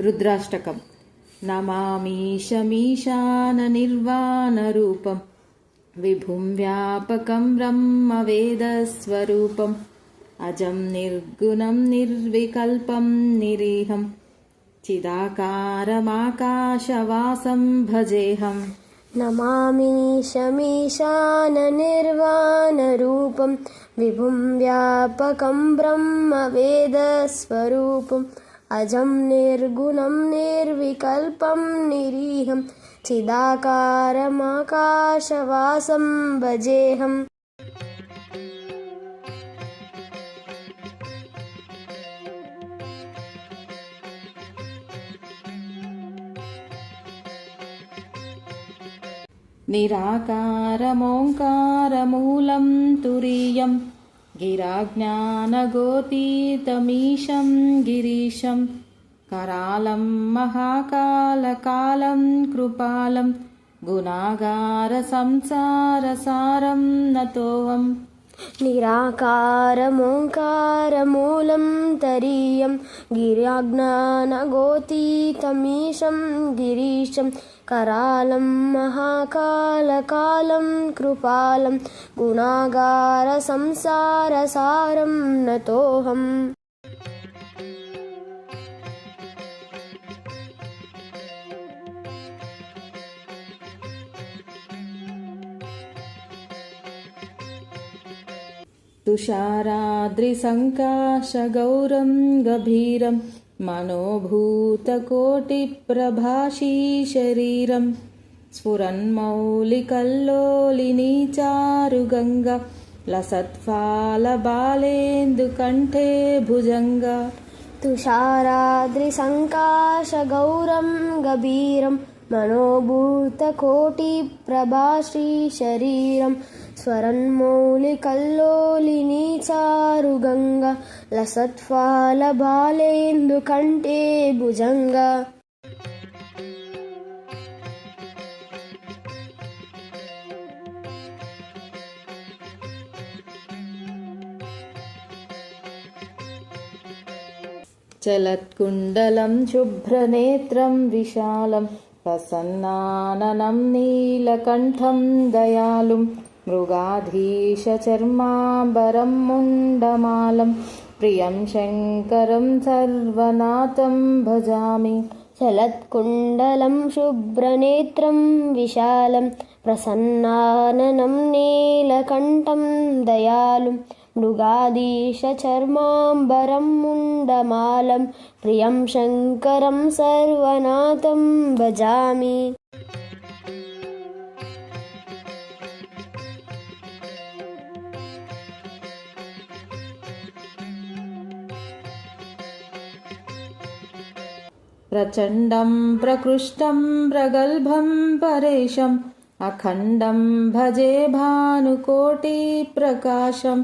रुद्राष्टकम्। नमामीशमीशाननिर्वाणरूपं विभुं व्यापकं ब्रह्मवेदस्वरूपम् अजं निर्गुणं निर्विकल्पं निरीहं चिदाकारमाकाशवासं भजेऽहम्। नमामीशमीशाननिर्वाणरूपं विभुं व्यापकं ब्रह्मवेदस्वरूपम् अजं निर्गुणं निर्विकल्पं निरीहं चिदाकारमाकाशवासं भजेऽहम्। निराकारमोङ्कारमूलं तुरीयं गिराज्ञानगोतीतमीशं गिरीशं करालं महाकालकालं कृपालं गुणागारसंसारसारं नतोऽहम्। निराकारमोङ्कारमूलं तरीयं गिराज्ञानगोतीतमीशं गिरीशं करालं महाकालकालं कृपालं गुणागारसंसारसारं नतोऽहम्। तुषाराद्रिसङ्काशगौरं गभीरं मनोभूतकोटिप्रभाषीशरीरं स्फुरन्मौलिकल्लोलिनी चारुगङ्गा लसत्फालबालेन्दुकण्ठे भुजङ्गा। तुषाराद्रिसङ्काशगौरं गभीरं मनोभूतकोटिप्रभाश्रीशरीरं स्वरन्मौलिकल्लोलिनी चारुगङ्गा लसत्फालबालेन्दुकण्ठे भुजङ्गा। चलत्कुण्डलं शुभ्रनेत्रं विशालं प्रसन्नाननं नीलकण्ठं दयालुं मृगाधीशचर्माम्बरं मुण्डमालं प्रियं शङ्करं सर्वनाथं भजामि। चलत्कुण्डलं शुभ्रनेत्रं विशालं प्रसन्नाननं नीलकण्ठं दयालुं मृगाधीशचर्माम्बरं मुण्डमालं प्रियं शङ्करं सर्वनाथं भजामि। प्रचण्डं प्रकृष्टं प्रगल्भं परेशम् अखण्डं भजे भानुकोटिप्रकाशं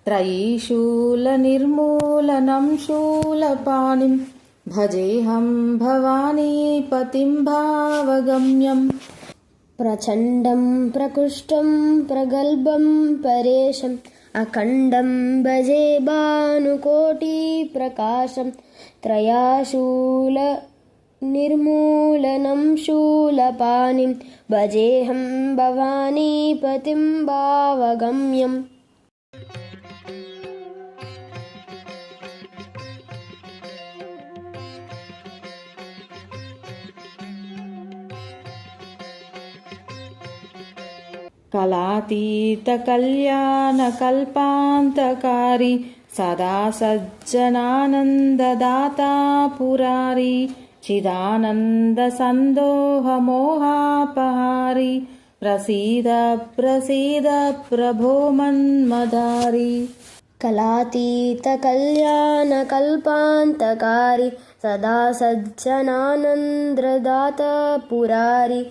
त्रयीशूलनिर्मूलनं शूलपाणिं भजेऽहं भवानीपतिं भावगम्यम्। प्रचण्डं प्रकृष्टं प्रगल्भं परेशम् अखण्डं भजे भानुकोटिप्रकाशं त्रयीशूलनिर्मूलनं शूलपाणिं भजेऽहं भवानीपतिं भावगम्यम्। कलातीतकल्याणकल्पान्तकारी सदा सज्जनानन्ददाता पुरारी चिदानन्दसन्दोहमोहापहारी प्रसीद प्रसीद प्रभो मन्मदारी। कलातीतकल्याणकल्पान्तकारी सदा सज्जनानन्ददाता पुरारी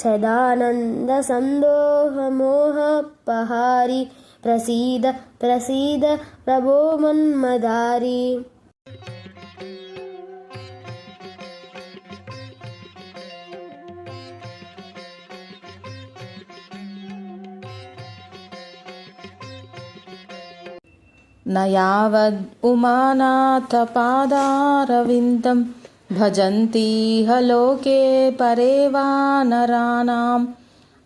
चिदानन्दसन्दोहमोहपहारी प्रसीद प्रसीद प्रभो मन्मदारी। न यावद् उमानाथपादारविन्दं भजन्तीह लोके परे वानराणां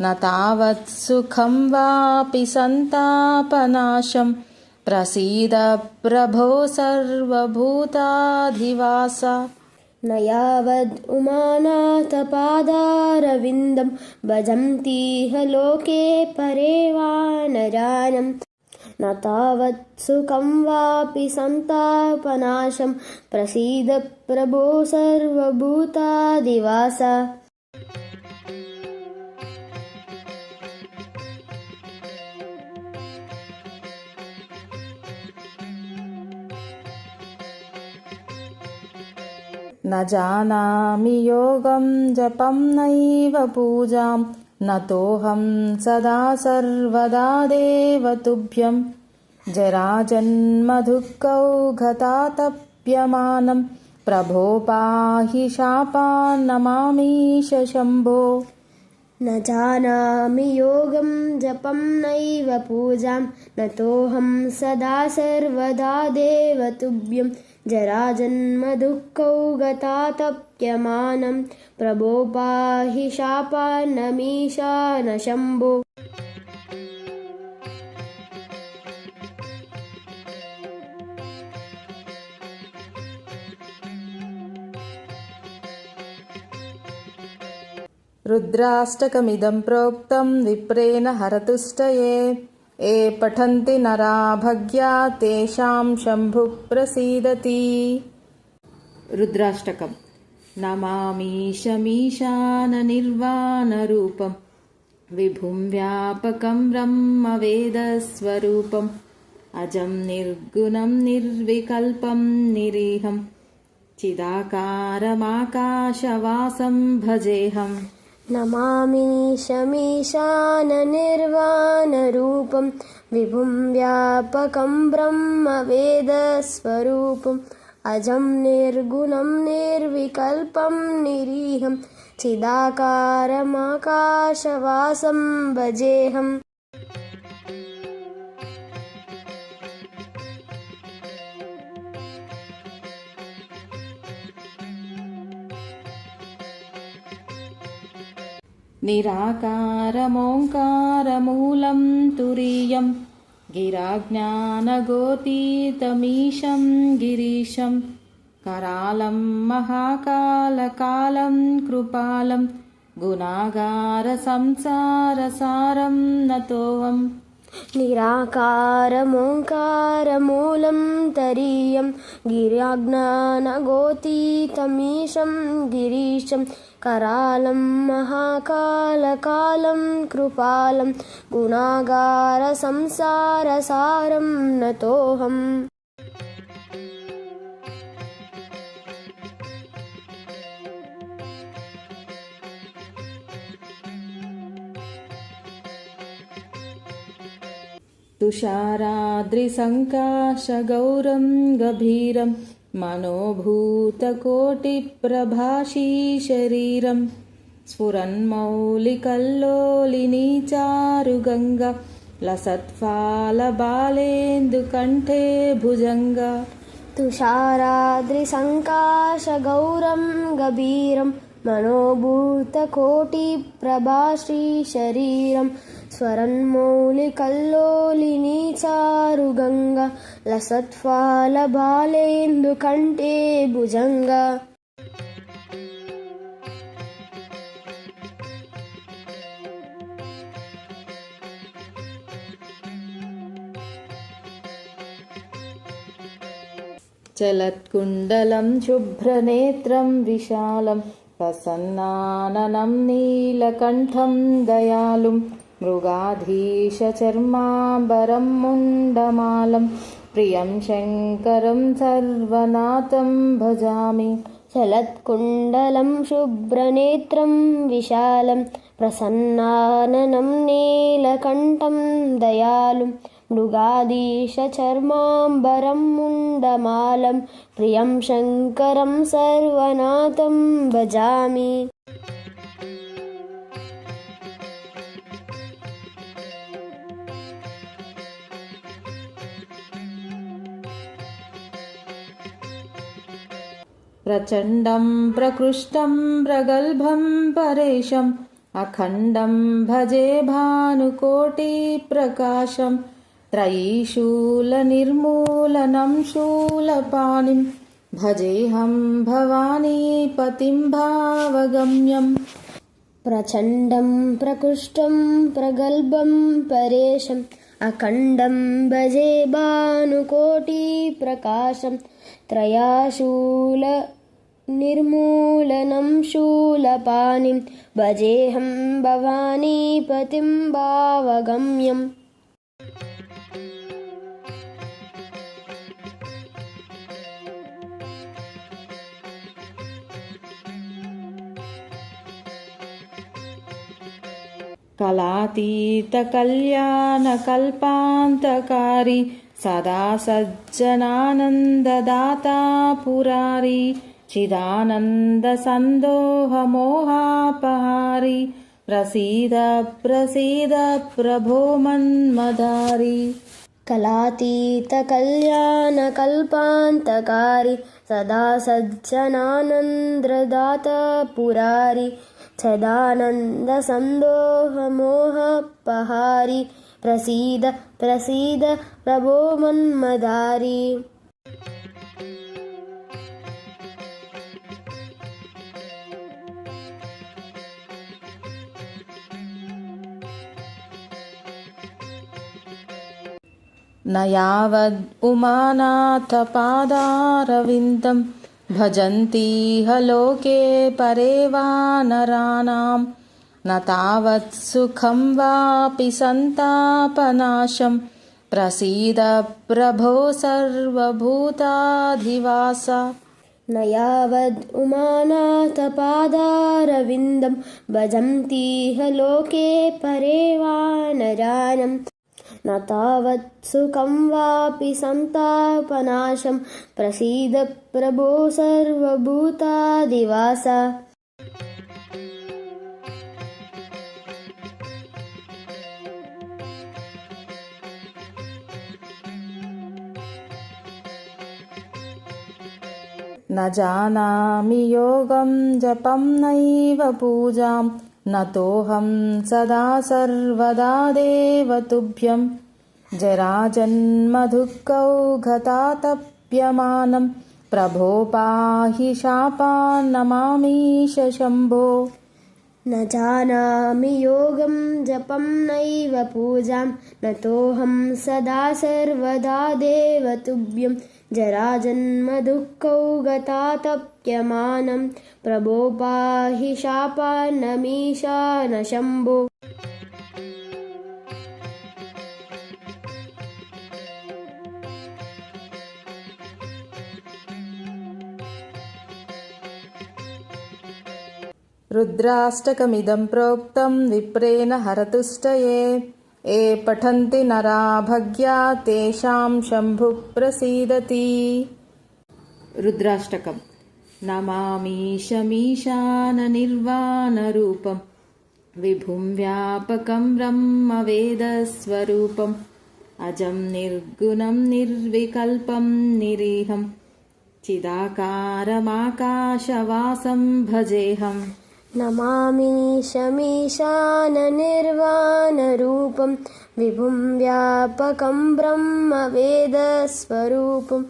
न तावत् सुखं वापि सन्तापनाशं प्रसीद प्रभो सर्वभूताधिवास न यावद् उमानाथपादारविन्दं भजन्तीह लोके परे वानराणां न तावत् सुखं वापि सन्तापनाशं प्रसीद प्रभो सर्वभूताधिवास न जानामि योगं जपं नैव पूजां न तोऽहं सदा सर्वदा देव तुभ्यं जराजन्मदुःखौ घतातप्यमानं प्रभो पाहि शापान्नमामीश शम्भो न जानामि योगं जपं नैव पूजां न तोऽहं सदा सर्वदा देव तुभ्यं जराजन्मदुःखौ गतातप्यमानं प्रभो पाहि शापान्नमीशान शम्भो रुद्राष्टकमिदं प्रोक्तं विप्रेण हरतुष्टये ये पठन्ति नरा भग्या तेषां शम्भुः प्रसीदति रुद्राष्टकं नमामीशमीशाननिर्वाणरूपं विभुं व्यापकं ब्रह्मवेदस्वरूपम् अजं निर्गुणं निर्विकल्पं निरीहं चिदाकारमाकाशवासं भजेऽहम् नमामि शमीशाननिर्वाणरूपं विभुं व्यापकं ब्रह्मवेदस्वरूपम् अजं निर्गुणं निर्विकल्पं निरीहं चिदाकारमाकाशवासं भजेऽहम् निराकारमोङ्कारमूलं तुरीयं गिराज्ञानगोतीतमीशं गिरीशं करालं महाकालकालं कृपालं गुणागारसंसारसारं नतोऽहम् निराकारमोङ्कारमूलं तरीयं गिराज्ञानगोतीतमीशं गिरीशं करालं महाकालकालं कृपालं गुणागारसंसारसारं नतोऽहम् तुषाराद्रिसङ्काशगौरं गभीरं मनोभूतकोटिप्रभाषी शरीरं स्फुरन्मौलिकल्लोलिनी चारुगङ्गा लसत्फालबालेन्दुकण्ठे भुजङ्गा तुषाराद्रिसङ्काशगौरं गभीरं मनोभूतकोटिप्रभाश्रीशरीरं स्वरन्मौलिकल्लोलिनी चारुगङ्गा लसत्फालबालेन्दुकण्ठे भुजङ्गा चलत्कुण्डलं शुभ्रनेत्रं विशालं प्रसन्नाननं नीलकण्ठं दयालुं मृगाधीशचर्माम्बरं मुण्डमालं प्रियं शङ्करं सर्वनाथं भजामि चलत्कुण्डलं शुभ्रनेत्रं विशालं प्रसन्नाननं नीलकण्ठं दयालुं मृगाधीशचर्माम्बरं मुण्डमालं प्रियं शङ्करं सर्वनाथं भजामि प्रचण्डं प्रकृष्टं प्रगल्भं परेशम् अखण्डं भजे भानुकोटिप्रकाशं त्रयीशूलनिर्मूलनं शूलपाणिं भजेऽहं भवानीपतिं भावगम्यम् प्रचण्डं प्रकृष्टं प्रगल्भं परेशम् अखण्डं भजे भानुकोटिप्रकाशं त्रयाशूलनिर्मूलनं शूलपाणिं भजेऽहं भवानीपतिं भावगम्यम् कलातीतकल्याणकल्पान्तकारी सदा सज्जनानन्ददाता पुरारी चिदानन्दसन्दोहमोहापहारी प्रसीद प्रसीद प्रभो मन्मदारी कलातीतकल्याणकल्पान्तकारी सदा सज्जनानन्ददाता पुरारी सदानन्दसन्दोहमोहपहारी प्रसीद प्रसीद प्रभो मन्मदारी न यावद् उमानाथपादारविन्दं भजन्तीह लोके परे वा नराणां न तावत् सुखं वापि सन्तापनाशं प्रसीद प्रभो सर्वभूताधिवास न यावद् उमानाथपादारविन्दं भजन्तीह लोके परे वा नराणां न तावत् सुखं वापि सन्तापनाशं प्रसीद प्रभो सर्वभूताधिवास न जानामि योगं जपं नैव पूजां नतोऽहं सदा सर्वदा देव तुभ्यं जराजन्मदुःखौघतातप्यमानं प्रभो पाहि शापान्नमामीश शम्भो न जानामि योगं जपं नैव पूजां नतोऽहं सदा सर्वदा देव तुभ्यं जराजन्मदुःखौघतातप्यमानं प्रभो पाहि शापान्नमीशान शम्भो रुद्राष्टकमिदं प्रोक्तं विप्रेण हरतुष्टये ये पठन्ति नरा भग्या तेषां शम्भुः प्रसीदति रुद्राष्टकं नमामीशमीशाननिर्वाणरूपं विभुं व्यापकं ब्रह्मवेदस्वरूपम् अजं निर्गुणं निर्विकल्पं निरीहं चिदाकारमाकाशवासं भजेऽहम् नमामि शमीशाननिर्वाणरूपं विभुं व्यापकं ब्रह्मवेदस्वरूपम्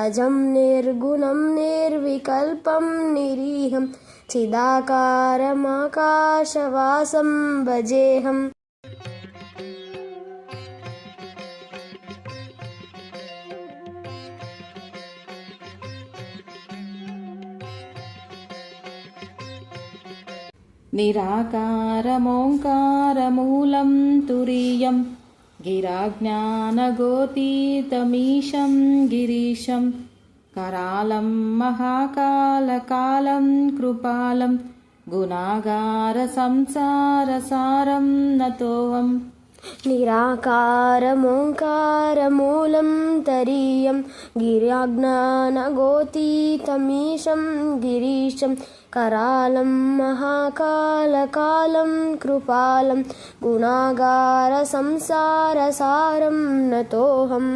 अजं निर्गुणं निर्विकल्पं निरीहं चिदाकारमाकाशवासं भजेऽहम् निराकारमोङ्कारमूलं तुरीयं गिराज्ञानगोतीतमीशं गिरीशं करालं महाकालकालं कृपालं गुणागारसंसारसारं नतोऽहम् निराकारमोङ्कारमूलं तरीयं गिराज्ञानगोतीतमीशं गिरीशं करालं महाकालकालं कृपालं गुणागारसंसारसारं नतोऽहम्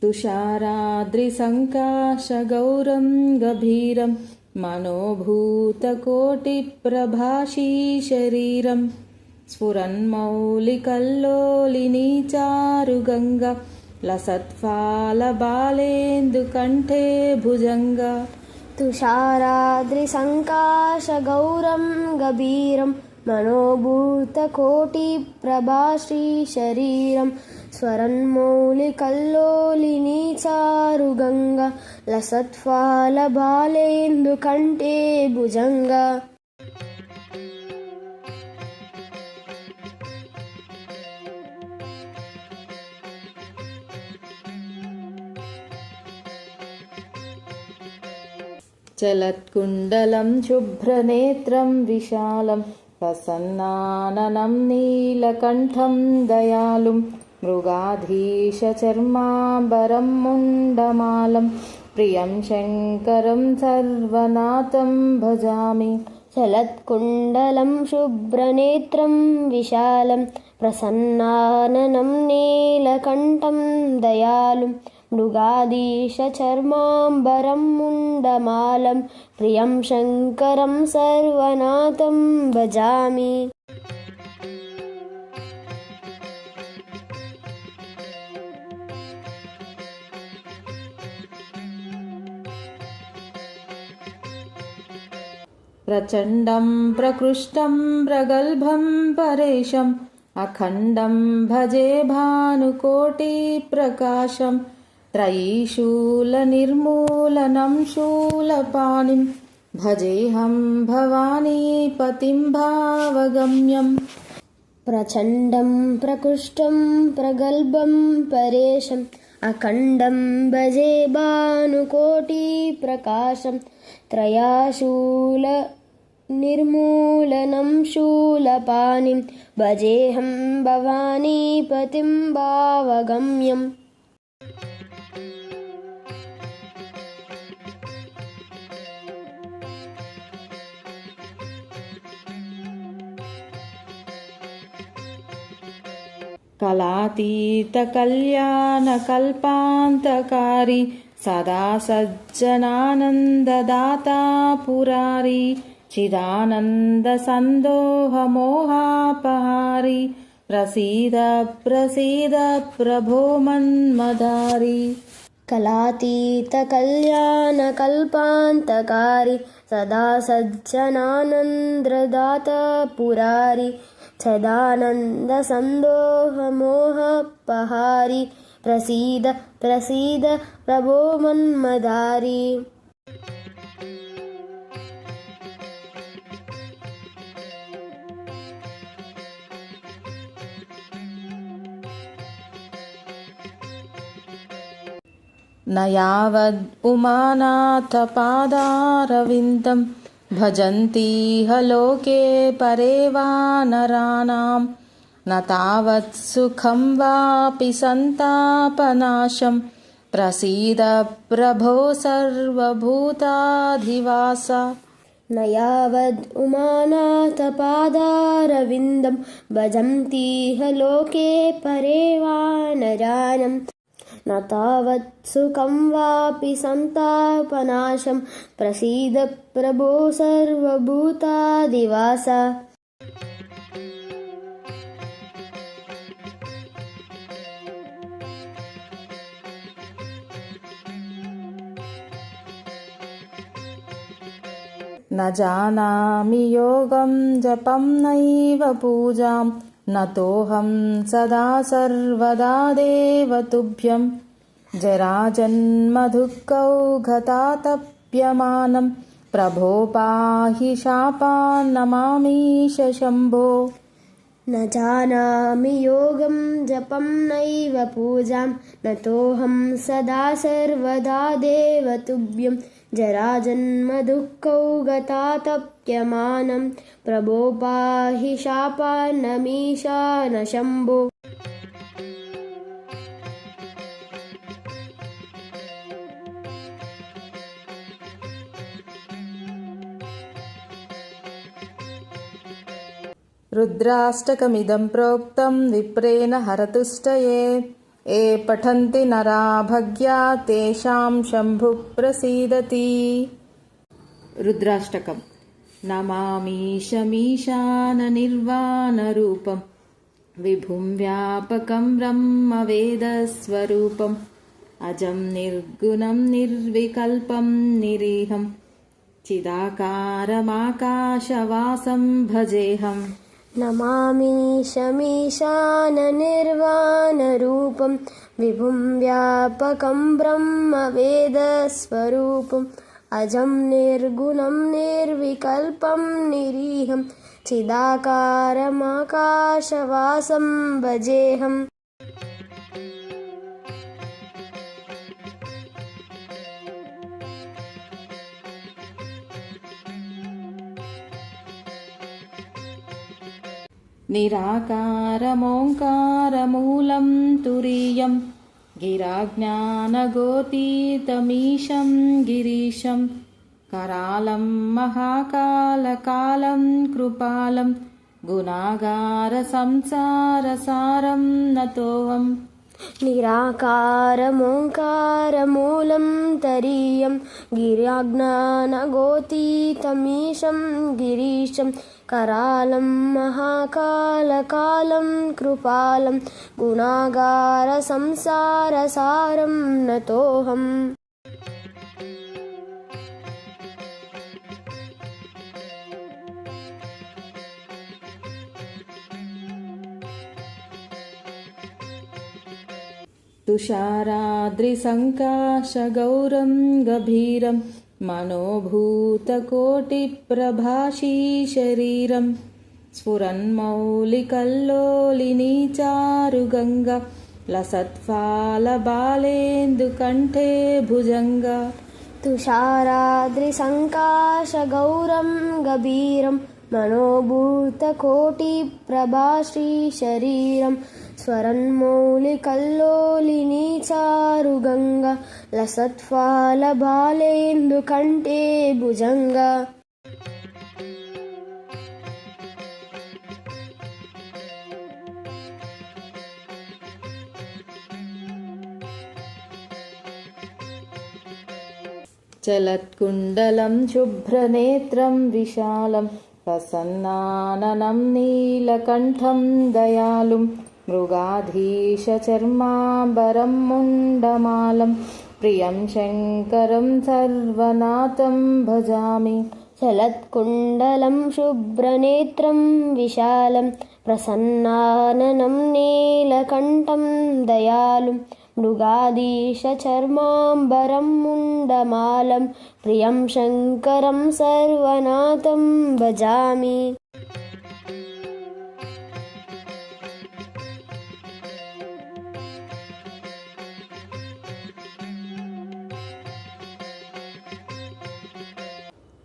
तुषाराद्रिसङ्काशगौरं गभीरं मनोभूतकोटिप्रभाषीशरीरं स्फुरन्मौलिकल्लोलिनी चारुगङ्गा लसत्फालबालेन्दुकण्ठे भुजङ्गा तुषाराद्रिसङ्काशगौरं गभीरं मनोभूतकोटिप्रभाश्रीशरीरं स्वरन्मौलिकल्लोलिनी चारुगङ्गा लसत्फालबालेन्दुकण्ठे भुजङ्गा चलत्कुण्डलं शुभ्रनेत्रं विशालं प्रसन्नाननं नीलकण्ठं दयालुं मृगाधीशचर्माम्बरं मुण्डमालं प्रियं शङ्करं सर्वनाथं भजामि चलत्कुण्डलं शुभ्रनेत्रं विशालं प्रसन्नाननं नीलकण्ठं दयालुं मृगाधीशचर्माम्बरं मुण्डमालं प्रियं शङ्करं सर्वनाथं भजामि प्रचण्डं प्रकृष्टं प्रगल्भं परेशम् अखण्डं भजे भानुकोटिप्रकाशं त्रयीशूलनिर्मूलनं शूलपाणिं भजेऽहं भवानीपतिं भावगम्यम् प्रचण्डं प्रकृष्टं प्रगल्भं परेशम् अखण्डं भजे भानुकोटिप्रकाशं त्रयाशूलनिर्मूलनं शूलपाणिं भजेऽहं भवानीपतिं भावगम्यम् कलातीतकल्याणकल्पान्तकारी सदा सज्जनानन्ददाता पुरारी चिदानन्दसन्दोहमोहापहारी प्रसीद प्रसीद प्रभो मन्मदारी कलातीतकल्याणकल्पान्तकारी सदा सज्जनानन्ददाता पुरारी सदानन्दसन्दोहमोहपहारी प्रसीद प्रसीद प्रभो मन्मदारी न यावद् उमानाथपादारविन्दं भजन्तीह लोके परे वानराणां न तावत् सुखं वापि सन्तापनाशं प्रसीद प्रभो सर्वभूताधिवास न यावद् उमानाथपादारविन्दं भजन्तीह लोके परे वानराणां न तावत् सुखं वापि सन्तापनाशं प्रसीद प्रभो सर्वभूताधिवास न जानामि योगं जपं नैव पूजां न तोऽहं सदा सर्वदा देव तुभ्यं जराजन्मदुःखौ घतातप्यमानं प्रभो पाहि शापान्नमामीश शम्भो न जानामि योगं जपं नैव पूजां न तोऽहं सदा सर्वदा देव तुभ्यं जराजन्मदुःखौ गतातप्यमानं प्रभो पाहि शापान्नमीशान शम्भो रुद्राष्टकमिदं प्रोक्तं विप्रेण हरतुष्टये ये पठन्ति नरा भग्या तेषां शम्भुः प्रसीदति। रुद्राष्टकम्। नमामीशमीशाननिर्वाणरूपं विभुं व्यापकं ब्रह्मवेदस्वरूपम् अजं निर्गुणं निर्विकल्पं निरीहं चिदाकारमाकाशवासं भजेऽहम्। नमामि शमीशाननिर्वाणरूपं विभुं व्यापकं ब्रह्मवेदस्वरूपम् अजं निर्गुणं निर्विकल्पं निरीहं चिदाकारमाकाशवासं भजेऽहम्। निराकारमोङ्कारमूलं तुरीयं गिराज्ञानगोतीतमीशं गिरीशं करालं महाकालकालं कृपालं गुणागारसंसारसारं नतोऽहम्। निराकारमोङ्कारमूलं तरीयं गिराज्ञानगोतीतमीशं गिरीशं करालं महाकालकालं कृपालं गुणागारसंसारसारं नतोऽहम्। तुषाराद्रिसङ्काशगौरं गभीरं मनोभूतकोटिप्रभाषीशरीरं स्फुरन्मौलिकल्लोलिनी चारुगङ्गा लसत्फालबालेन्दुकण्ठे भुजङ्गा। तुषाराद्रिसङ्काशगौरं गभीरं मनोभूतकोटिप्रभाश्रीशरीरं स्वरन्मौलिकल्लोलिनी चारुगङ्गा लसत्फालबालेन्दुकण्ठे भुजङ्गा। चलत्कुण्डलं शुभ्रनेत्रं विशालं प्रसन्नाननं नीलकण्ठं दयालुं मृगाधीशचर्माम्बरं मुण्डमालं प्रियं शङ्करं सर्वनाथं भजामि। चलत्कुण्डलं शुभ्रनेत्रं विशालं प्रसन्नाननं नीलकण्ठं दयालुं मृगाधीशचर्माम्बरं मुण्डमालं प्रियं शङ्करं सर्वनाथं भजामि।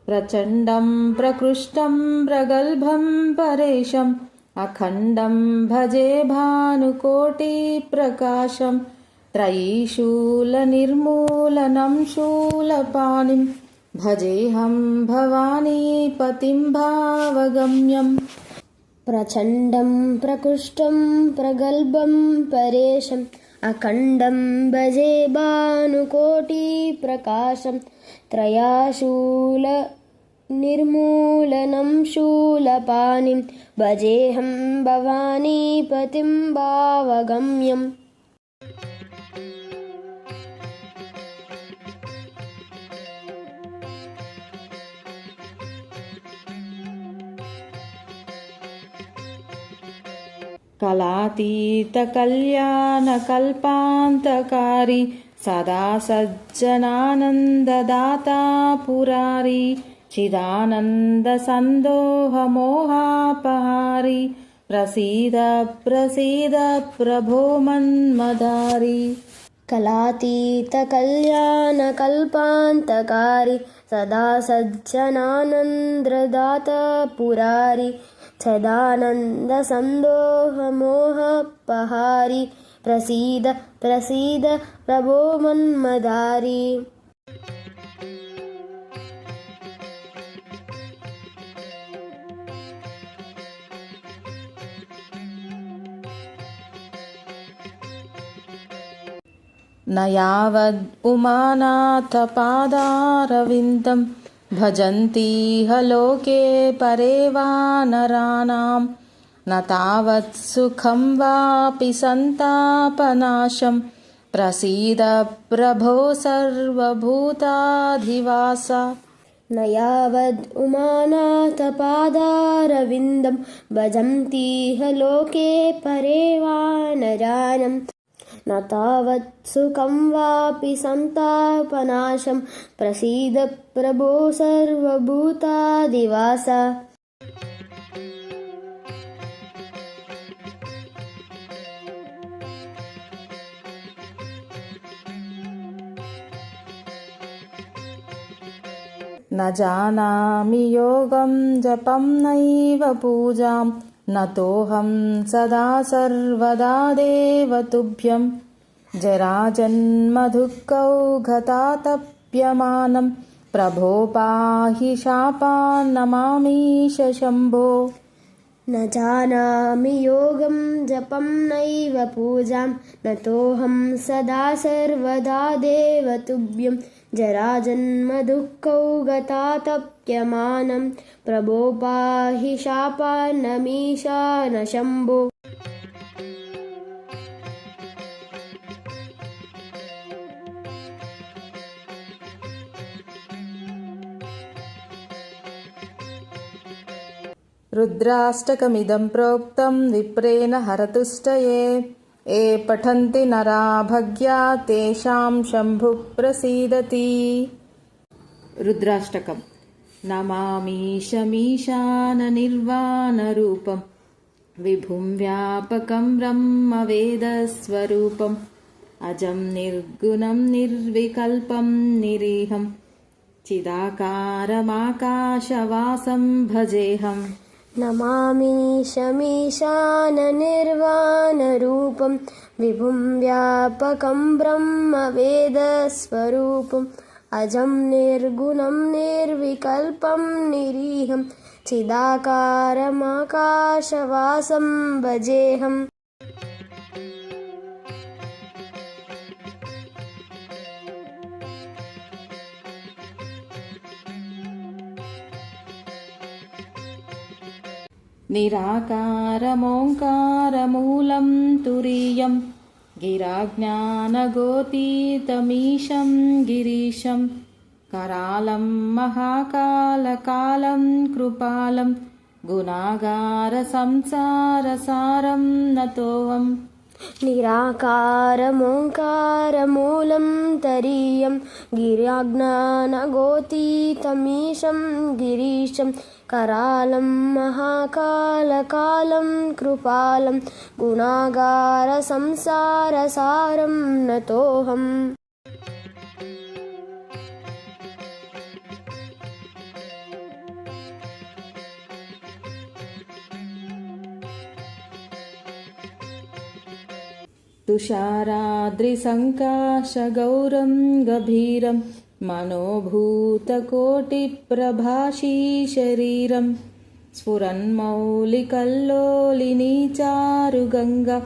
प्रचण्डं प्रकृष्टं प्रगल्भं परेशम् अखण्डं भजे भानुकोटिप्रकाशं त्रयीशूलनिर्मूलनं शूलपाणिं भजेऽहं भवानीपतिं भावगम्यम्। प्रचण्डं प्रकृष्टं प्रगल्भं परेशम् अखण्डं भजे भानुकोटिप्रकाशं त्रयाशूलनिर्मूलनं शूलपाणिं भजेऽहं भवानीपतिं भावगम्यम्। कलातीतकल्याणकल्पान्तकारी सदा सज्जनानन्ददाता पुरारी चिदानन्दसन्दोहमोहापहारी प्रसीद प्रसीद प्रभो मन्मदारी। कलातीतकल्याणकल्पान्तकारी सदा सज्जनानन्ददाता पुरारी सदानन्दसन्दोहमोहपहारी प्रसीद प्रसीद प्रभो मन्मदारी। न यावद् उमानाथपादारविन्दं भजन्तीह लोके परे वा नराणां न तावत् सुखं वापि सन्तापनाशं प्रसीद प्रभो सर्वभूताधिवास न यावद् उमानाथपादारविन्दं भजन्तीह लोके परे वा नरानं न तावत् सुखं वापि सन्तापनाशं प्रसीद प्रभो सर्वभूताधिवास न जानामि योगं जपं नैव पूजां न तोऽहं सदा सर्वदा देव तुभ्यं जराजन्मदुःखौ गतातप्यमानं प्रभो पाहि शापान्नमामीश शम्भो न जानामि योगं जपं नैव पूजां न तोऽहं सदा सर्वदा देव तुभ्यं जराजन्मदुःखौ गतातप्यमानं प्रभो पाहि शापान्नमीशान शम्भो रुद्राष्टकमिदं प्रोक्तं विप्रेण हरतुष्टये ये पठन्ति नरा भग्या तेषां शम्भुः प्रसीदति रुद्राष्टकम् नमामीशमीशाननिर्वाणरूपं विभुं व्यापकं ब्रह्मवेदस्वरूपम् अजं निर्गुणं निर्विकल्पं निरीहं चिदाकारमाकाशवासं भजेऽहम् नमामीशमीशाननिर्वाणरूपं विभुं व्यापकं ब्रह्मवेदस्वरूपम् अजं निर्गुणं निर्विकल्पं निरीहं चिदाकारमाकाशवासं भजेऽहम् निराकारमोङ्कारमूलं तुरीयं गिराज्ञानगोतीतमीशं गिरीशं करालं महाकालकालं कृपालं गुणागारसंसारसारं नतोऽहम् निराकारमोङ्कारमूलं तरीयं गिराज्ञानगोतीतमीशं गिरीशं करालं महाकालकालं कृपालं गुणागारसंसारसारं नतोऽहम् तुषाराद्रिसङ्काशगौरं गभीरं मनोभूतकोटिप्रभाषीशरीरं स्फुरन्मौलिकल्लोलिनी चारुगङ्गा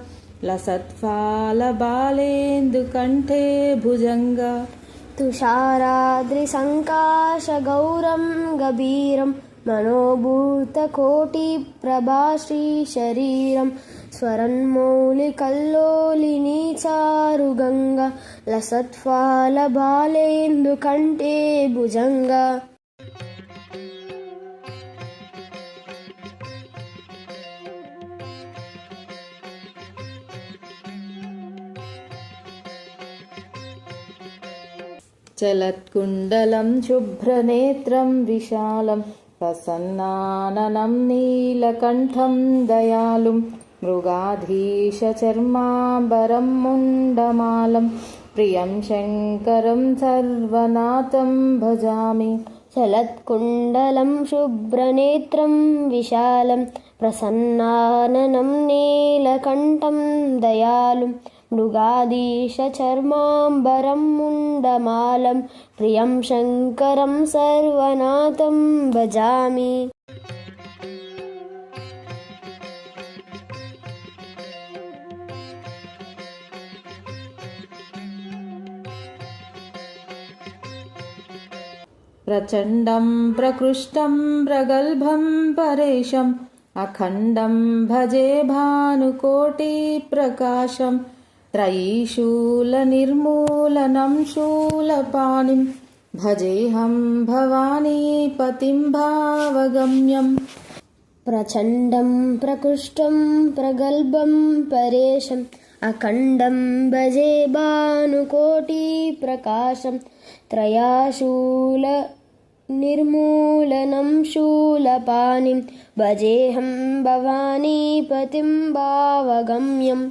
लसत्फालबालेन्दुकण्ठे भुजङ्गा तुषाराद्रिसङ्काशगौरं गभीरं मनोभूतकोटिप्रभाश्रीशरीरं स्वरन्मौलिकल्लोलिनी चारुगङ्गा लसत्फालबालेन्दुकण्ठे भुजङ्गा चलत्कुण्डलं शुभ्रनेत्रं विशालं प्रसन्नाननं नीलकण्ठं दयालुं मृगाधीशचर्माम्बरं मुण्डमालं प्रियं शङ्करं सर्वनाथं भजामि चलत्कुण्डलं शुभ्रनेत्रं विशालं प्रसन्नाननं नीलकण्ठं दयालुं मृगाधीशचर्माम्बरं मुण्डमालं प्रियं शङ्करं सर्वनाथं भजामि प्रचण्डं प्रकृष्टं प्रगल्भं परेशम् अखण्डं भजे भानुकोटिप्रकाशं त्रयीशूलनिर्मूलनं शूलपाणिं भजेऽहं भवानीपतिं भावगम्यम् प्रचण्डं प्रकृष्टं प्रगल्भं परेशम् अखण्डं भजे भानुकोटिप्रकाशं त्रयाशूलनिर्मूलनं शूलपाणिं भजेऽहं भवानीपतिं भावगम्यम्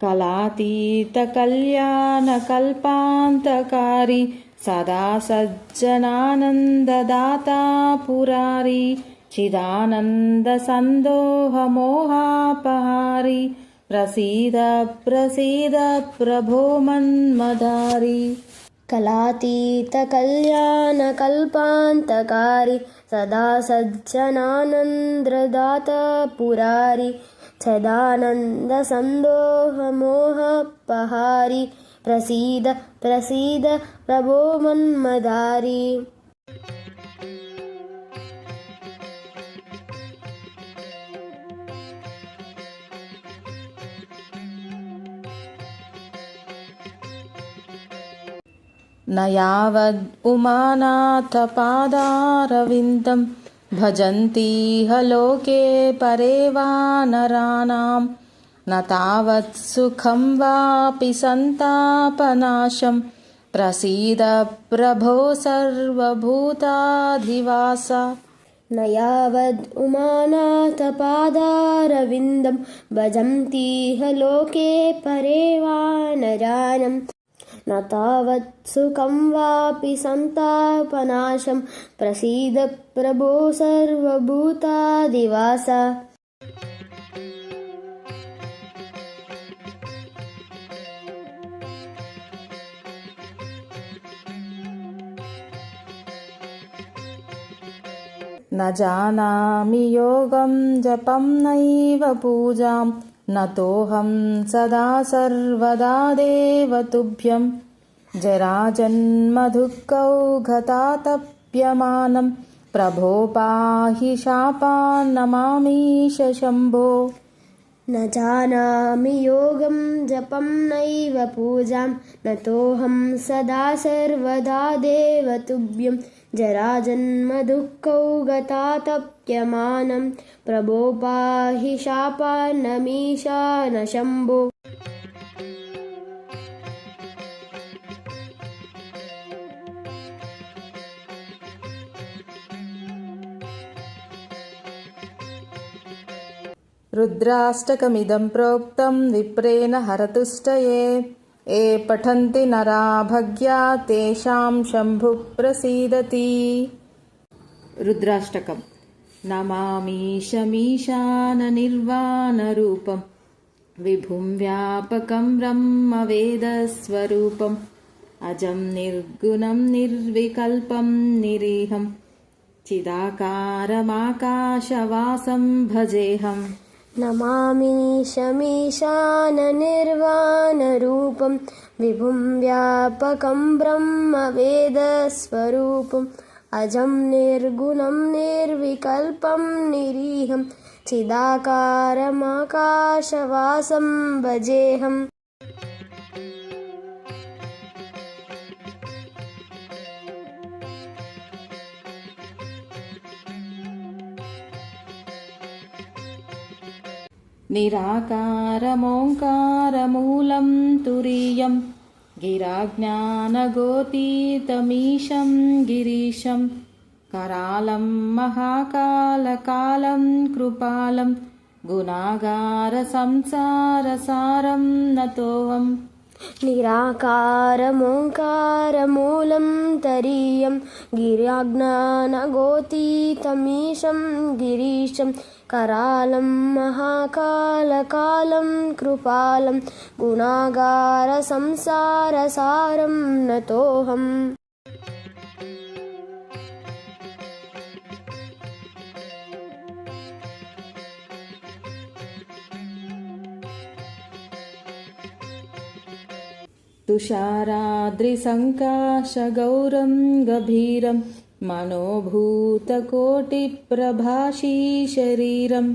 कलातीतकल्याणकल्पान्तकारी सदा सज्जनानन्ददाता पुरारी चिदानन्दसन्दोहमोहापहारी प्रसीद प्रसीद प्रभो मन्मदारी कलातीतकल्याणकल्पान्तकारी सदा सज्जनानन्ददाता पुरारी सदानन्दसन्दोहमोहपहारी प्रसीद प्रसीद प्रभो मन्मदारी न यावद् उमानाथपादारविन्दं भजन्तीह लोके परे वानराणां न तावत् सुखं वापि सन्तापनाशं प्रसीद प्रभो सर्वभूताधिवास न यावद् उमानाथपादारविन्दं भजन्तीह लोके परे वानराणां न तावत् सुखं वापि सन्तापनाशं प्रसीद प्रभो सर्वभूताधिवास न जानामि योगं जपं नैव पूजां न तोऽहं सदा सर्वदा देव तुभ्यं जराजन्मदुःखौ घतातप्यमानं प्रभो पाहि शापान्नमामीश शम्भो न जानामि योगं जपं नैव पूजां न तोऽहं सदा सर्वदा देव तुभ्यं जराजन्मदुःखौ गतातप्यमानं प्रभो पाहि शापान्नमीशान शम्भो रुद्राष्टकमिदं प्रोक्तं विप्रेण हरतुष्टये ये पठन्ति नरा भग्या तेषां शम्भुः प्रसीदति रुद्राष्टकं नमामीशमीशाननिर्वाणरूपं विभुं व्यापकं ब्रह्मवेदस्वरूपम् अजं निर्गुणं निर्विकल्पं निरीहं चिदाकारमाकाशवासं भजेऽहम् नमामीशमीशाननिर्वाणरूपं विभुं व्यापकं ब्रह्मवेदस्वरूपम् अजं निर्गुणं निर्विकल्पं निरीहं चिदाकारमाकाशवासं भजेऽहम् निराकारमोङ्कारमूलं तुरीयं गिराज्ञानगोतीतमीशं गिरीशं करालं महाकालकालं कृपालं गुणागारसंसारसारं नतोऽहम् निराकारमोङ्कारमूलं तरीयं गिराज्ञानगोतीतमीशं गिरीशं करालं महाकालकालं कृपालं गुणागारसंसारसारं नतोऽहम् तुषाराद्रिसङ्काशगौरं गभीरं मनोभूतकोटिप्रभाषी शरीरं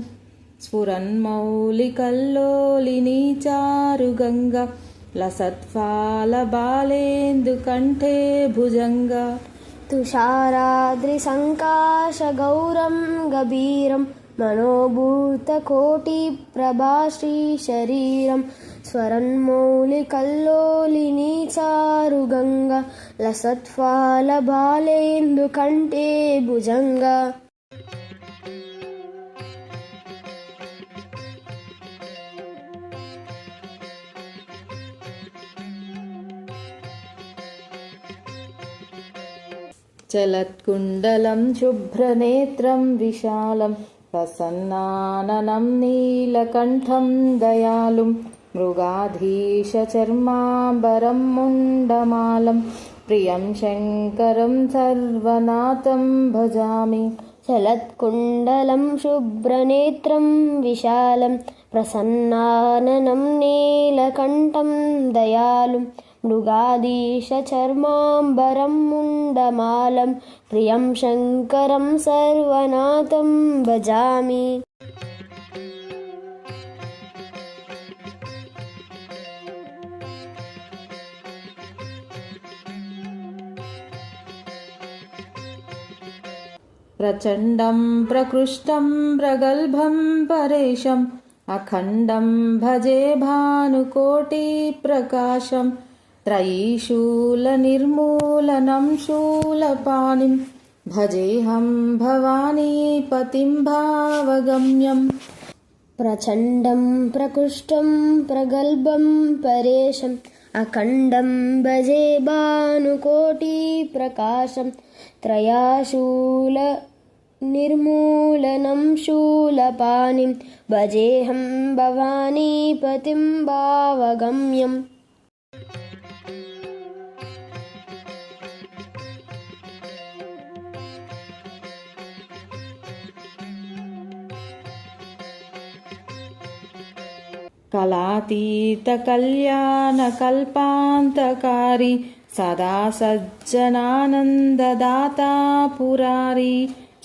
स्फुरन्मौलिकल्लोलिनी चारुगङ्गा लसत्फालबालेन्दुकण्ठे भुजङ्गा तुषाराद्रिसङ्काशगौरं गभीरं मनोभूतकोटिप्रभाश्रीशरीरं स्वरन्मौलिकल्लोलिनी चारुगङ्गा लसत्फालबालेन्दुकण्ठे भुजङ्गा चलत्कुण्डलं शुभ्रनेत्रं विशालं प्रसन्नाननं नीलकण्ठं दयालुं मृगाधीशचर्माम्बरं मुण्डमालं प्रियं शङ्करं सर्वनाथं भजामि चलत्कुण्डलं शुभ्रनेत्रं विशालं प्रसन्नाननं नीलकण्ठं दयालुं मृगाधीशचर्माम्बरं मुण्डमालं प्रियं शङ्करं सर्वनाथं भजामि प्रचण्डं प्रकृष्टं प्रगल्भं परेशम् अखण्डं भजे भानुकोटिप्रकाशं त्रयीशूलनिर्मूलनं शूलपाणिं भजेऽहं भवानीपतिं भावगम्यम् प्रचण्डं प्रकृष्टं प्रगल्भं परेशम् अखण्डं भजे भानुकोटिप्रकाशं त्रयाशूलनिर्मूलनं शूलपाणिं भजेऽहं भवानीपतिं भावगम्यम् कलातीतकल्याणकल्पान्तकारी सदा सज्जनानन्ददाता पुरारी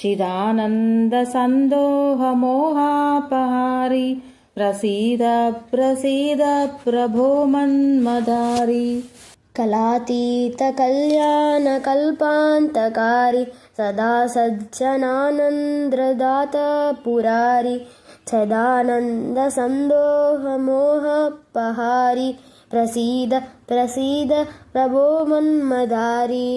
चिदानन्दसन्दोहमोहापहारी प्रसीद प्रसीद प्रभो मन्मदारी कलातीतकल्याणकल्पान्तकारी सदा सज्जनानन्ददाता पुरारी सदानन्दसन्दोहमोहपहारी प्रसीद प्रसीद प्रभो मन्मदारी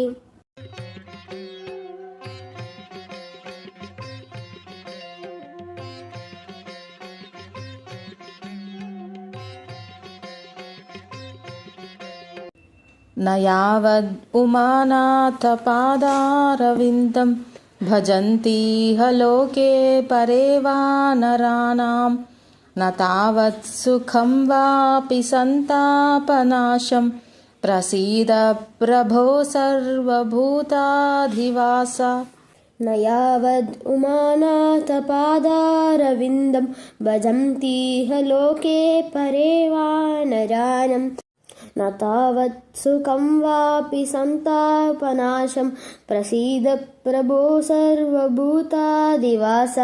न यावद् उमानाथपादारविन्दं भजन्तीह लोके परे वा नराणां न तावत् सुखं वापि सन्तापनाशं प्रसीद प्रभो सर्वभूताधिवास न यावद् उमानाथपादारविन्दं भजन्तीह लोके परे वा नराणां न तावत् सुखं वापि सन्तापनाशं प्रसीद प्रभो सर्वभूताधिवास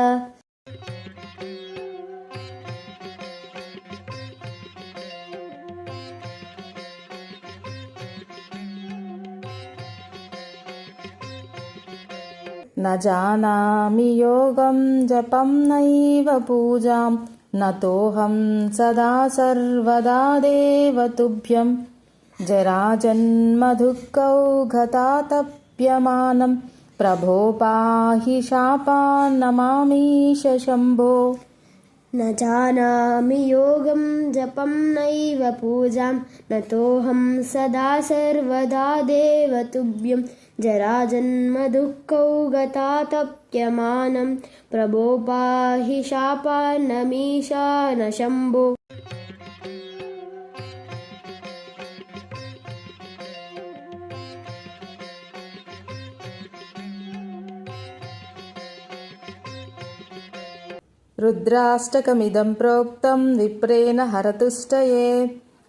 न जानामि योगं जपं नैव पूजां न तोऽहं सदा सर्वदा देव तुभ्यं जराजन्मदुःखौ गतातप्यमानं प्रभो पाहि शापान्नमामीश शम्भो न जानामि योगं जपं नैव पूजां न तोऽहं सदा सर्वदा देव तुभ्यं जराजन्मदुःखौ गतातप्यमानं प्रभो पाहि शापान्नमीशान शम्भो रुद्राष्टकमिदं प्रोक्तं विप्रेण हरतुष्टये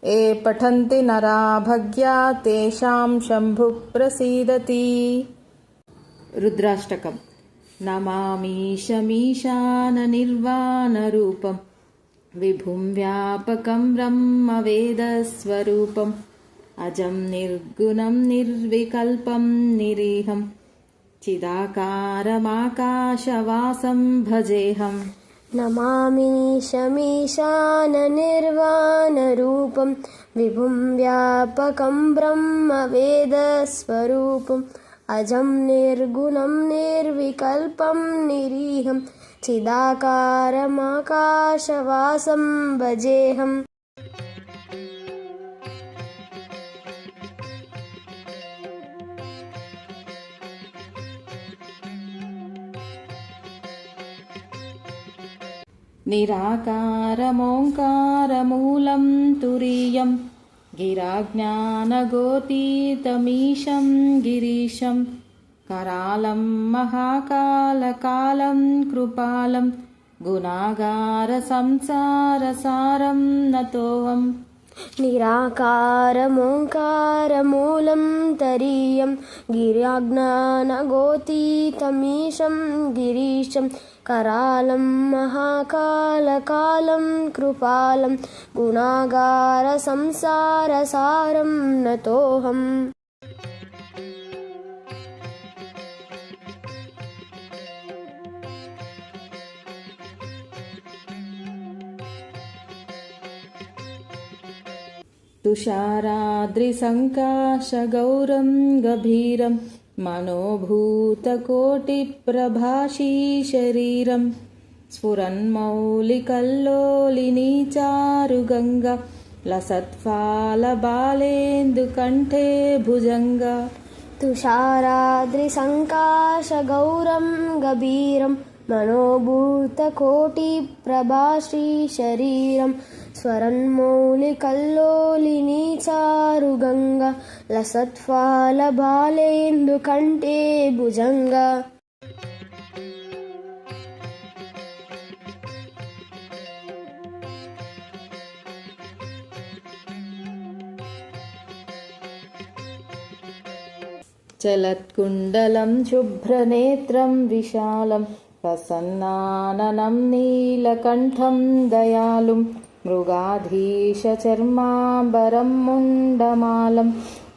ये पठन्ति नरा भग्या तेषां शम्भुः प्रसीदति। रुद्राष्टकम्। नमामीशमीशाननिर्वाणरूपं विभुं व्यापकं ब्रह्मवेदस्वरूपम् अजं निर्गुणं निर्विकल्पं निरीहं चिदाकारमाकाशवासं भजेऽहम्। नमामि शमीशाननिर्वाणरूपं विभुं व्यापकं ब्रह्मवेदस्वरूपम् अजं निर्गुणं निर्विकल्पं निरीहं चिदाकारमाकाशवासं भजेऽहम्। निराकारमोङ्कारमूलं तुरीयं गिराज्ञानगोतीतमीशं गिरीशं करालं महाकालकालं कृपालं गुणागारसंसारसारं नतोऽहम्। निराकारमोङ्कारमूलं तरीयं गिराज्ञानगोतीतमीशं गिरीशं करालं महाकालकालं कृपालं गुणागारसंसारसारं नतोऽहम्। तुषाराद्रिसङ्काशगौरं गभीरं मनोभूतकोटिप्रभाषीशरीरं स्फुरन्मौलिकल्लोलिनी चारुगङ्गा लसत्फालबालेन्दुकण्ठे भुजङ्गा। तुषाराद्रिसङ्काशगौरं गभीरं मनोभूतकोटिप्रभाश्रीशरीरं स्वरन्मौलिकल्लोलिनी चारुगङ्गा लसत्फालबालेन्दुकण्ठे भुजङ्गा। चलत्कुण्डलं शुभ्रनेत्रं विशालं प्रसन्नाननं नीलकण्ठं दयालुं मृगाधीशचर्माम्बरं मुण्डमालं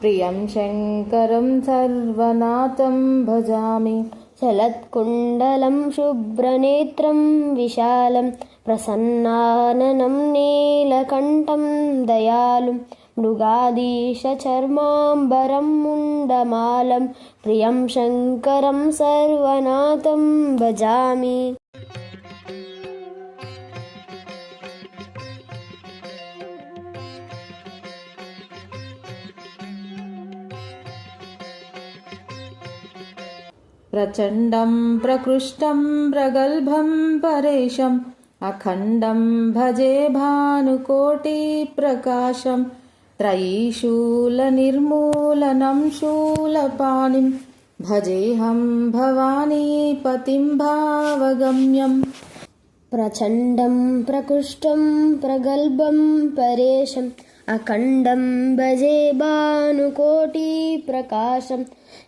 प्रियं शङ्करं सर्वनाथं भजामि। चलत्कुण्डलं शुभ्रनेत्रं विशालं प्रसन्नाननं नीलकण्ठं दयालुं मृगाधीशचर्माम्बरं मुण्डमालं प्रियं शङ्करं सर्वनाथं भजामि। प्रचण्डं प्रकृष्टं प्रगल्भं परेशम् अखण्डं भजे भानुकोटिप्रकाशं त्रयीशूलनिर्मूलनं शूलपाणिं भजेऽहं भवानीपतिं भावगम्यम्। प्रचण्डं प्रकृष्टं प्रगल्भं परेशम् अखण्डं भजे भानुकोटिप्रकाशं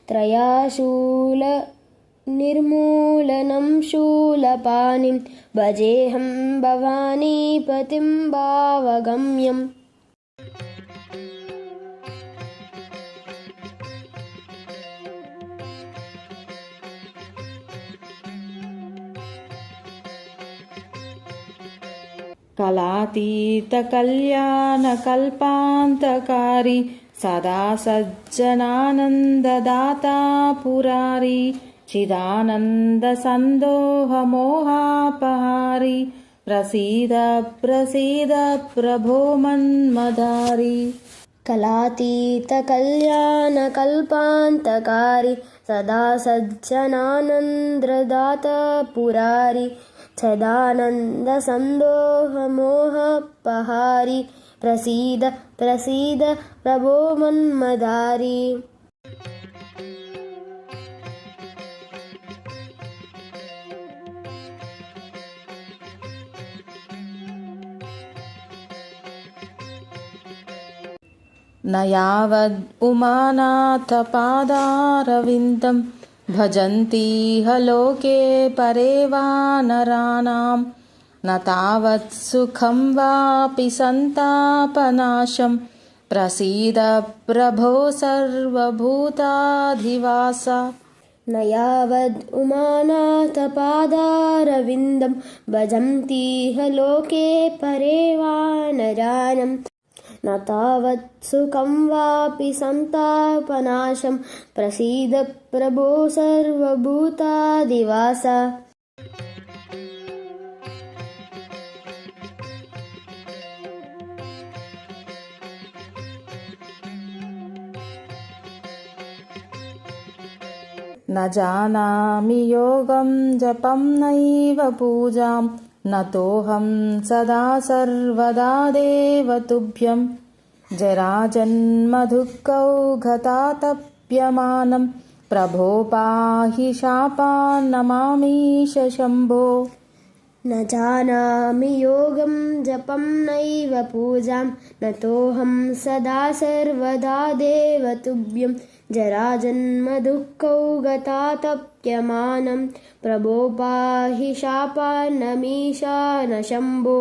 त्रयाशूलनिर्मूलनं शूलपाणिं भजेऽहं भवानीपतिं भावगम्यम्। कलातीतकल्याणकल्पान्तकारी सदा सज्जनानन्ददाता पुरारी चिदानन्दसन्दोहमोहापहारी प्रसीद प्रसीद प्रभो मन्मदारी। कलातीतकल्याणकल्पान्तकारी सदा सज्जनानन्ददाता पुरारी सदानन्दसन्दोहमोहपहारी प्रसीद प्रसीद प्रभो मन्मदारी। न यावद् उमानाथपादारविन्दं भजन्तीह लोके परे वानराणां न तावत् सुखं वापि सन्तापनाशं प्रसीद प्रभो सर्वभूताधिवास न यावद् उमानाथपादारविन्दं भजन्तीह लोके परे वानराणां न तावत् सुखं वापि सन्तापनाशं प्रसीद प्रभो सर्वभूताधिवास न जानामि योगं जपं नैव पूजां नतोऽहं सदा सर्वदा देव तुभ्यं जराजन्मदुःखौघतातप्यमानं प्रभो पाहि शापान्नमामीश शम्भो न जानामि योगं जपं नैव पूजां नतोऽहं सदा सर्वदा देव तुभ्यं जराजन्मदुःखौघतातप्यमानं प्रभो पाहि शापान्नमीशान शम्भो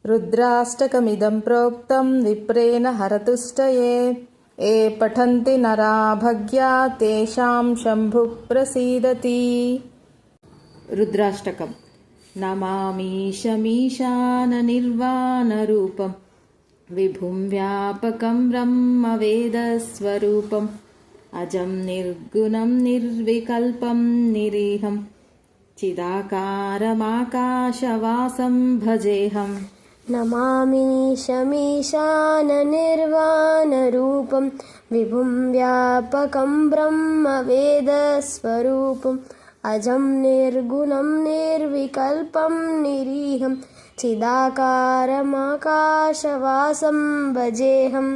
रुद्राष्टकमिदं प्रोक्तं विप्रेण हरतुष्टये ये पठन्ति नरा भग्या तेषां शम्भुः प्रसीदति रुद्राष्टकं नमामीशमीशाननिर्वाणरूपं विभुं व्यापकं ब्रह्मवेदस्वरूपम् अजं निर्गुणं निर्विकल्पं निरीहं चिदाकारमाकाशवासं भजेऽहम् नमामि शमीशाननिर्वाणरूपं विभुं व्यापकं ब्रह्मवेदस्वरूपम् अजं निर्गुणं निर्विकल्पं निरीहं चिदाकारमाकाशवासं भजेऽहम्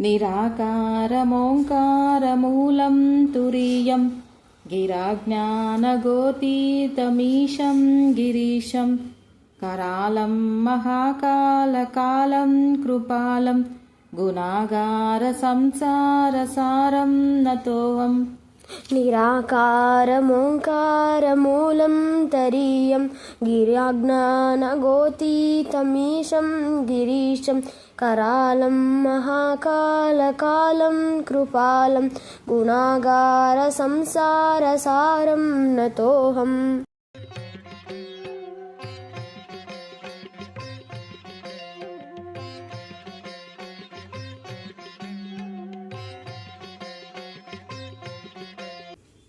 निराकारमोङ्कारमूलं तुरीयं गिराज्ञानगोतीतमीशं गिरीशं करालं महाकालकालं कृपालं गुणागारसंसारसारं नतोऽहम् निराकारमोङ्कारमूलं तरीयं गिराज्ञानगोतीतमीशं गिरीशं करालं महाकालकालं कृपालं गुणागारसंसारसारं नतोऽहम्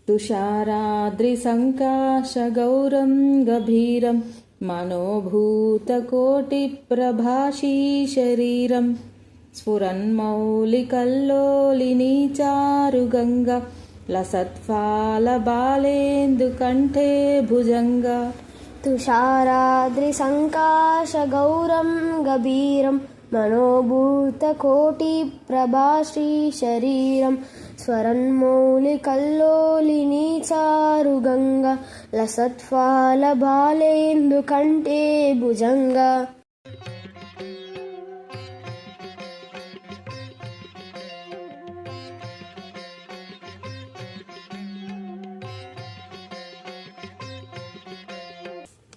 तुषाराद्रिसङ्काशगौरं गभीरं मनोभूतकोटिप्रभाषीशरीरं स्फुरन्मौलिकल्लोलिनी चारुगङ्गा लसत्फालबालेन्दुकण्ठे भुजङ्गा तुषाराद्रिसङ्काशगौरं गभीरं मनोभूतकोटिप्रभाश्रीशरीरं स्वरन्मौलिकल्लोलिनी चारुगङ्गा लसत्फालबालेन्दुकण्ठे भुजङ्गा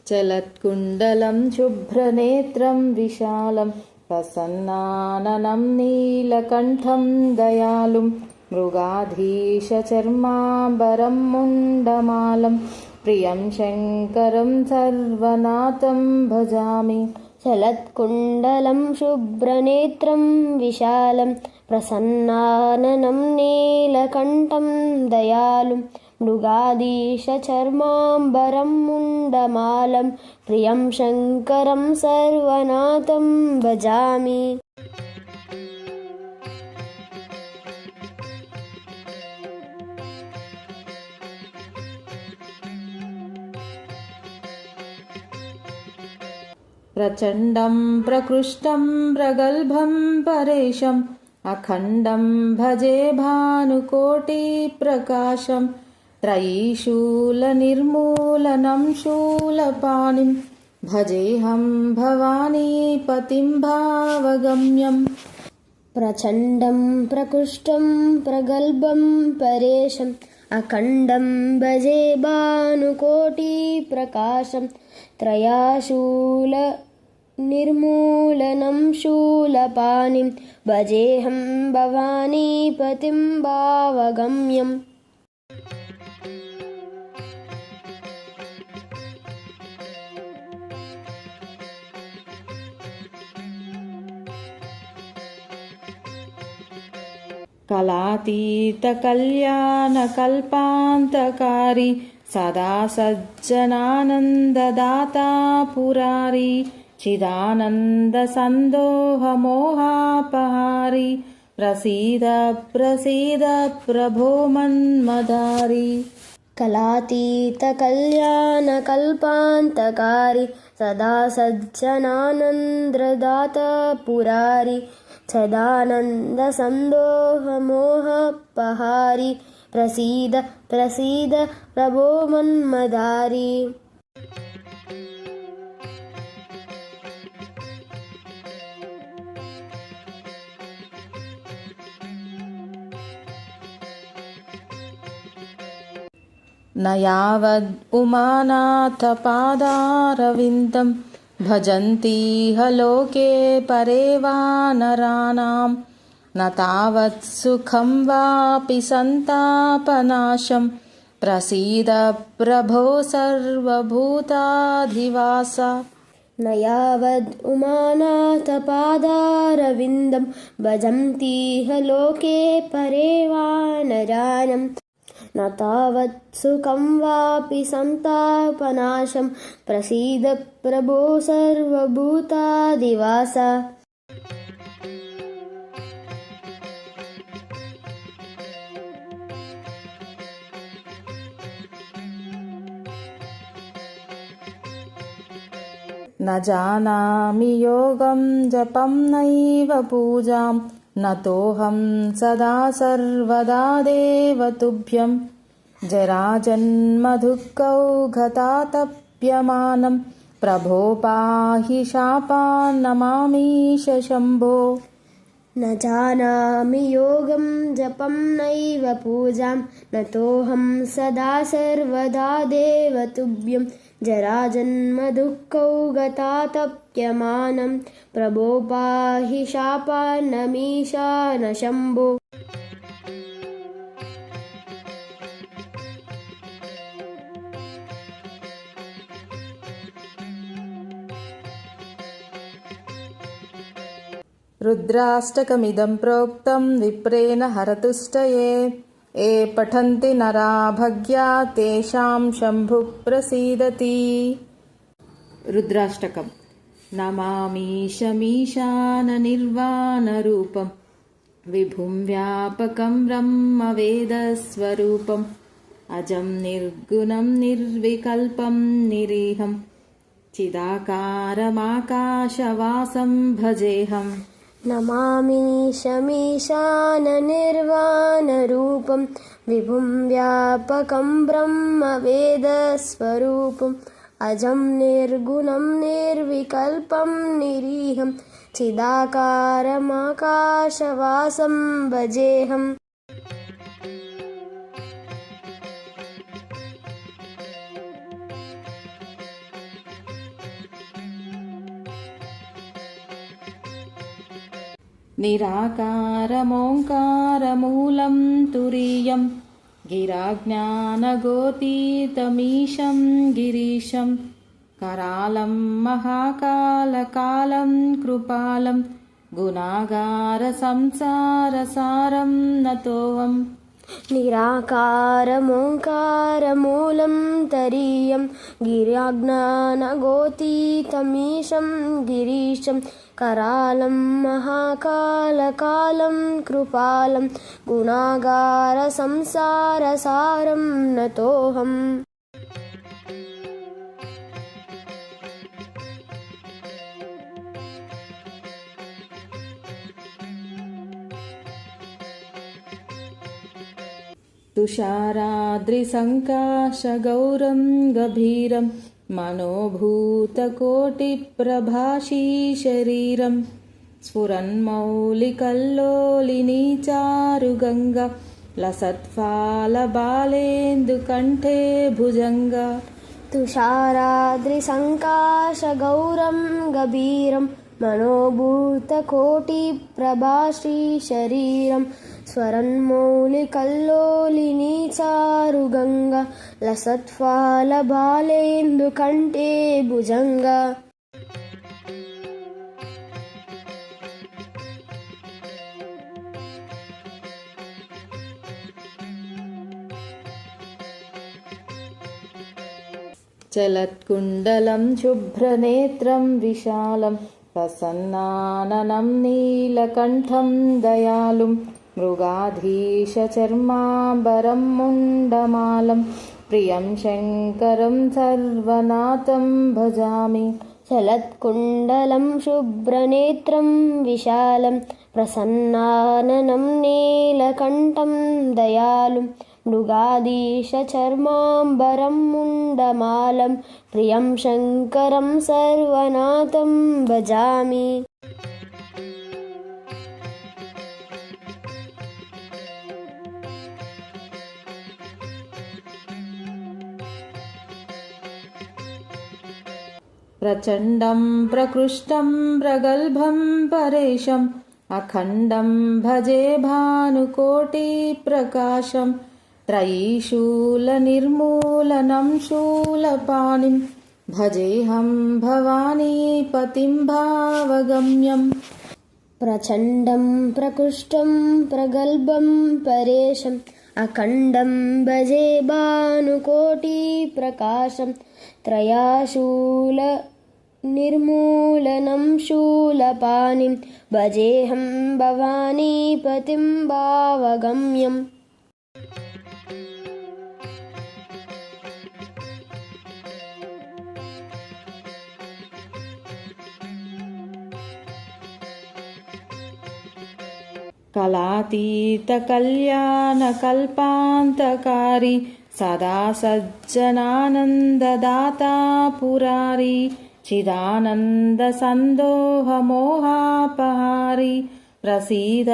चलत्कुण्डलं शुभ्रनेत्रं विशालं प्रसन्नाननं नीलकण्ठं दयालुं मृगाधीशचर्माम्बरं मुण्डमालं प्रियं शङ्करं सर्वनाथं भजामि चलत्कुण्डलं शुभ्रनेत्रं विशालं प्रसन्नाननं नीलकण्ठं दयालुं मृगाधीशचर्माम्बरं मुण्डमालं प्रियं शङ्करं सर्वनाथं भजामि प्रचण्डं प्रकृष्टं प्रगल्भं परेशम् अखण्डं भजे भानुकोटिप्रकाशं त्रयीशूलनिर्मूलनं शूलपाणिं भजेऽहं भवानीपतिं भावगम्यम् प्रचण्डं प्रकृष्टं प्रगल्भं परेशम् अखण्डं भजे भानुकोटिप्रकाशं त्रयाशूलनिर्मूलनं शूलपाणिं भजेऽहं भवानीपतिं भावगम्यम् कलातीतकल्याणकल्पान्तकारी सदा सज्जनानन्ददाता पुरारी चिदानन्दसन्दोहमोहापहारी प्रसीद प्रसीद प्रभो मन्मदारी कलातीतकल्याणकल्पान्तकारी सदा सज्जनानन्ददाता पुरारी सदानन्दसन्दोहमोहपहारी प्रसीद प्रसीद प्रभो मन्मदारी न यावद् उमानाथपादारविन्दं भजन्तीह लोके परे वा नराणां न तावत् सुखं वापि सन्तापनाशं प्रसीद प्रभो सर्वभूताधिवास न यावद् उमानाथपादारविन्दं भजन्तीह लोके परे वा नराणां न तावत् सुखं वापि सन्तापनाशं प्रसीद प्रभो सर्वभूताधिवास न जानामि योगं जपं नैव पूजां न तोऽहं सदा सर्वदा देव तुभ्यं जराजन्मदुःखौ गतातप्यमानं प्रभो पाहि शापान्नमामीश शम्भो न जानामि योगं जपं नैव पूजां न तोऽहं सदा सर्वदा देव तुभ्यं जराजन्मदुःखौ गतातप्यमानं प्रभो पाहि शापान्नमीशान शम्भो रुद्राष्टकमिदं प्रोक्तं विप्रेण हरतुष्टये ये पठन्ति नरा भग्या तेषां शम्भुः प्रसीदति रुद्राष्टकम् नमामीशमीशाननिर्वाणरूपं विभुं व्यापकं ब्रह्मवेदस्वरूपम् अजं निर्गुणं निर्विकल्पं निरीहं चिदाकारमाकाशवासं भजेऽहम् नमामीशमीशाननिर्वाणरूपं विभुं व्यापकं ब्रह्मवेदस्वरूपम् अजं निर्गुणं निर्विकल्पं निरीहं चिदाकारमाकाशवासं भजेऽहम् निराकारमोङ्कारमूलं तुरीयं गिराज्ञानगोतीतमीशं गिरीशं करालं महाकालकालं कृपालं गुणागारसंसारसारं नतोऽहम् निराकारमोङ्कारमूलं तरीयं गिराज्ञानगोतीतमीशं गिरीशं करालं महाकालकालं कृपालं गुणागारसंसारसारं नतोऽहम् तुषाराद्रिसङ्काशगौरं गभीरं मनोभूतकोटिप्रभाषीशरीरं स्फुरन्मौलिकल्लोलिनी चारुगङ्गा लसत्फालबालेन्दुकण्ठे भुजङ्गा तुषाराद्रिसङ्काशगौरं गभीरं मनोभूतकोटिप्रभाश्रीशरीरं स्वरन्मौलिकल्लोलिनी चारुगङ्गा लसत्फालबालेन्दुकण्ठे भुजङ्गा चलत्कुण्डलं शुभ्रनेत्रं विशालं प्रसन्नाननं नीलकण्ठं दयालुं मृगाधीशचर्माम्बरं मुण्डमालं प्रियं शङ्करं सर्वनाथं भजामि चलत्कुण्डलं शुभ्रनेत्रं विशालं प्रसन्नाननं नीलकण्ठं दयालुं मृगाधीशचर्माम्बरं मुण्डमालं प्रियं शङ्करं सर्वनाथं भजामि प्रचण्डं प्रकृष्टं प्रगल्भं परेशम् अखण्डं भजे भानुकोटिप्रकाशं त्रयीशूलनिर्मूलनं शूलपाणिं भजेऽहं भवानीपतिं भावगम्यम् प्रचण्डं प्रकृष्टं प्रगल्भं परेशम् अखण्डं भजे भानुकोटिप्रकाशं त्रयाशूलनिर्मूलनं शूलपाणिं भजेऽहं भवानीपतिं भावगम्यम् कलातीतकल्याणकल्पान्तकारी सदा सज्जनानन्ददाता पुरारी चिदानन्दसन्दोहमोहापहारी प्रसीद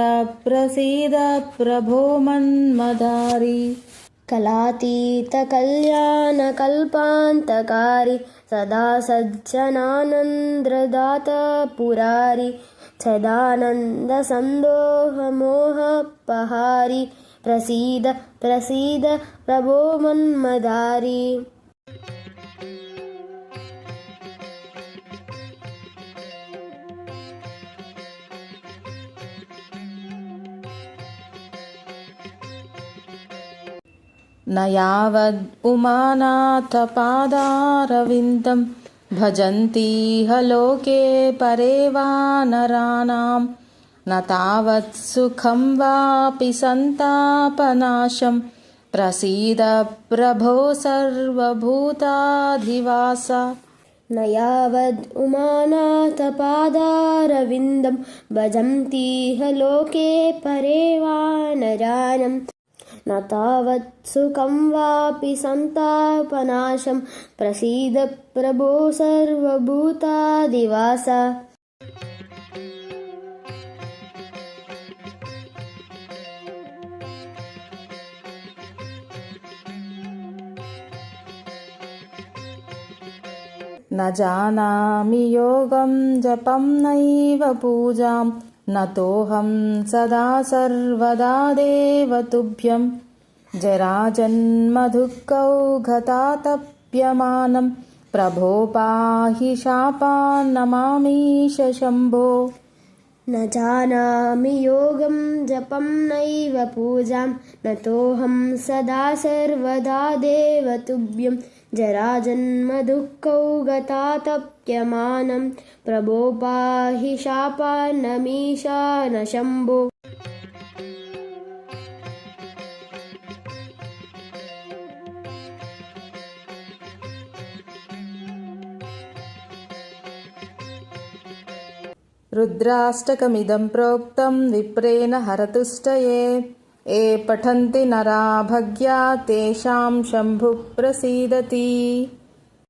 प्रसीद प्रभो मन्मदारी कलातीतकल्याणकल्पान्तकारी सदा सज्जनानन्ददाता पुरारी सदानन्दसन्दोहमोहपहारी प्रसीद प्रसीद प्रभो मन्मदारी न यावद् उमानाथपादारविन्दं भजन्तीह लोके परे वानराणां न तावत् सुखं वापि सन्तापनाशं प्रसीद प्रभो सर्वभूताधिवास न यावद् उमानाथपादारविन्दं भजन्तीह लोके परे वानराणां न तावत् सुखं वापि सन्तापनाशं प्रसीद प्रभो सर्वभूताधिवास न जानामि योगं जपं नैव पूजां नतोऽहं सदा सर्वदा देव तुभ्यं जराजन्मदुःखौघतातप्यमानं प्रभो पाहि शापान्नमामीश शम्भो न जानामि योगं जपं नैव पूजां नतोऽहं सदा सर्वदा देव तुभ्यं जराजन्मदुःखौघतातप्यमानं प्रभो पाहि शापान्नमीशान शम्भो रुद्राष्टकमिदं प्रोक्तं विप्रेण हरतुष्टये ये पठन्ति नरा भग्या तेषां शम्भुः प्रसीदति।